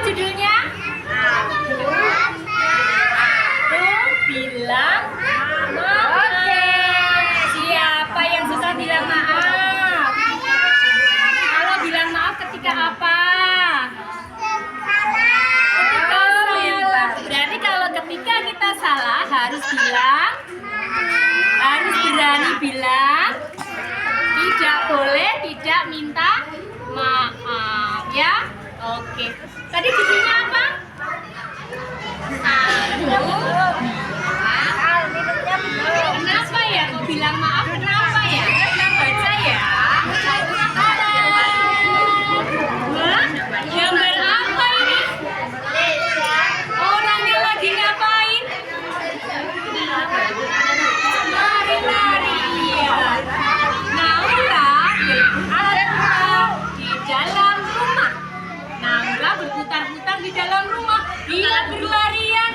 judulnya? Aku bilang maaf. Oke. Siapa yang susah bilang maaf? Kalau bilang maaf ketika apa? Ketika salah. Berarti kalau ketika kita salah harus berani bilang, tidak boleh tidak minta maaf ya. Oke. Tadi judulnya apa? Kenapa ya kok bilang maaf? Kenapa ya? Kita baca ya. Gambar apa ini? Orangnya lagi ngapain? Lari-lari. Iya. Naura berputar-putar di dalam rumah. Naura berputar-putar di dalam rumah. Dia berlarian.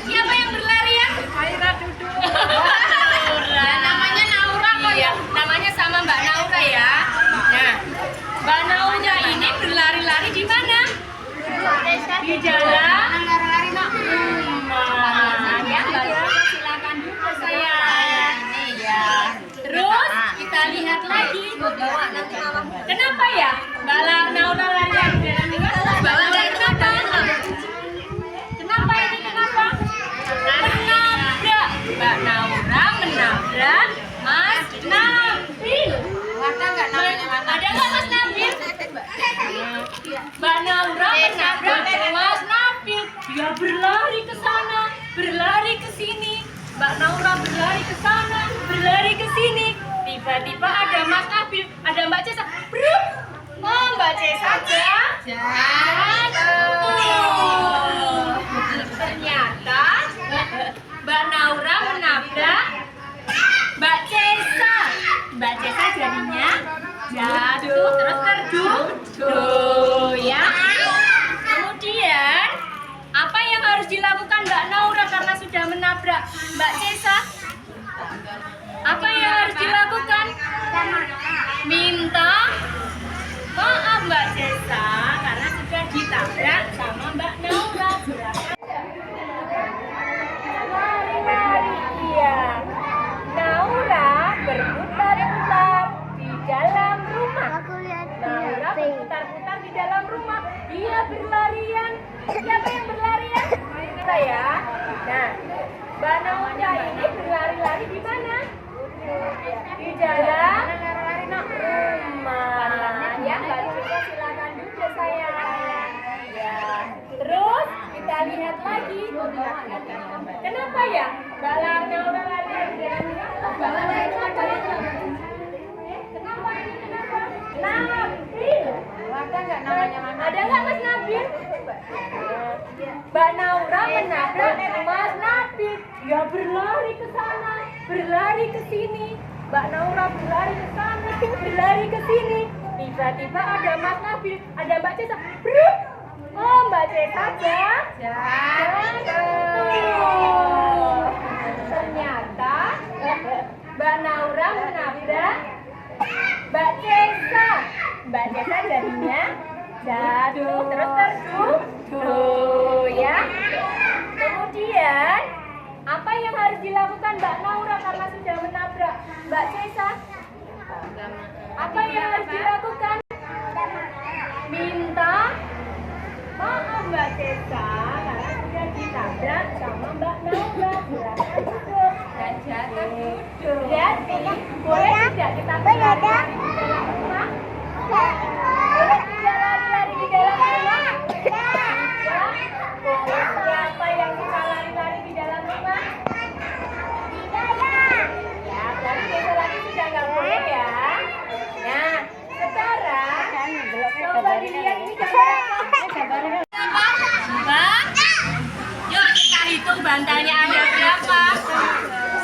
Siapa yang berlarian? Naura duduk. Naura. Namanya Naura kok ya? Namanya sama Mbak Naura ya. Nah, Mbak Naura ini berlari-lari di mana? Di dalam rumah. Ya, Mbak Naura silakan duduk sayang. Ini ya. Terus kita lihat lagi. Kenapa ya Mbak Naura lari di dalam rumah? Mbak Naura kenapa? Kenapa ini kenapa? Menabrak. Mbak Naura menabrak Mas Nabil. Ada nggak Mas Nabil? Mbak Naura menabrak Mas Nabil. Dia berlari ke sana, berlari ke sini. Mbak Naura berlari ke sana, berlari ke sini. Tiba-tiba ada Mas Nabil, ada Mbak Cesa. Bruk. Oh, Mbak Cesa jatuh. Ternyata Mbak Naura menabrak Mbak Cesa. Mbak Cesa jadinya jatuh terus terduduk ya. Kemudian apa yang harus dilakukan Mbak Naura karena sudah menabrak Mbak Cesa? Apa yang harus dilakukan? Minta maaf Mbak Cesa karena sudah ditabrak sama Mbak Naura. Lari-lari iya. Naura berputar-putar di dalam rumah. Naura berputar-putar di dalam rumah. Dia berlarian. Siapa yang berlarian? Kita ya. Nah, Mbak Naura ini berlari-lari di mana? Di dalam rumah. Ya, Mbak Cesa silakan duduk sayang. Ya. Terus kita lihat lagi. Kenapa ya Mbak Naura lari di dalam rumah? Mbak Naura kenapa ya? Kenapa ini kenapa? Nabil. Ada nggak Mas Nabil? Mbak Naura menabrak Mas Nabil. Dia berlari ke sana, berlari ke sini. Mbak Naura berlari ke sana, berlari ke sini. Tiba-tiba ada Mas Nabil, ada Mbak Cesa. Bruk. Oh, Mbak Cesa jatuh. Ternyata Mbak Naura menabrak Mbak Cesa. Mbak Cesa jadinya jatuh terus terduduk ya. Kemudian apa yang harus dilakukan Mbak Naura karena sudah menabrak Mbak Cesa? Apa yang harus dilakukan? Minta maaf Mbak Cesa karena sudah ditabrak sama Mbak Naura. Silakan duduk dan jatuh duduk. Jadi boleh tidak kita berlari di dalam rumah? Boleh tidak lari-lari di dalam rumah? Siapa yang suka lari-lari di dalam rumah? Ya, berarti besok lagi sudah nggak boleh ya. Nah, sekarang coba dilihat ini gambar apa? Bang, yuk kita hitung bantalnya ada berapa.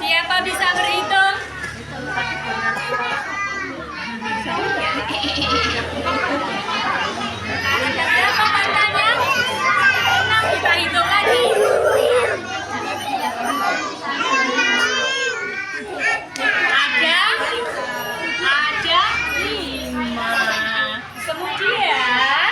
Siapa bisa berhitung? Ada berapa bantalnya? 6, kita hitung lagi. Ada 5. Kemudian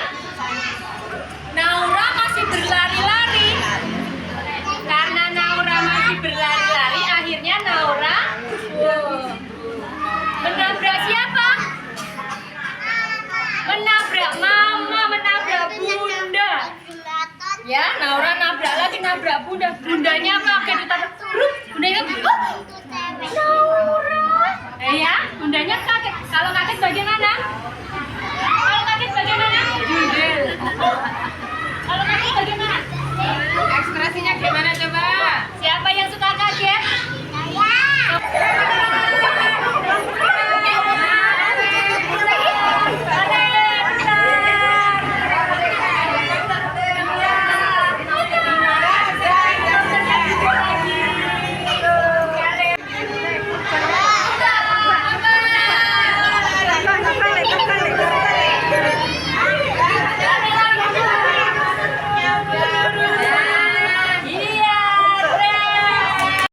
Ya, Naura nabrak lagi, nabrak bunda. Bundanya apa?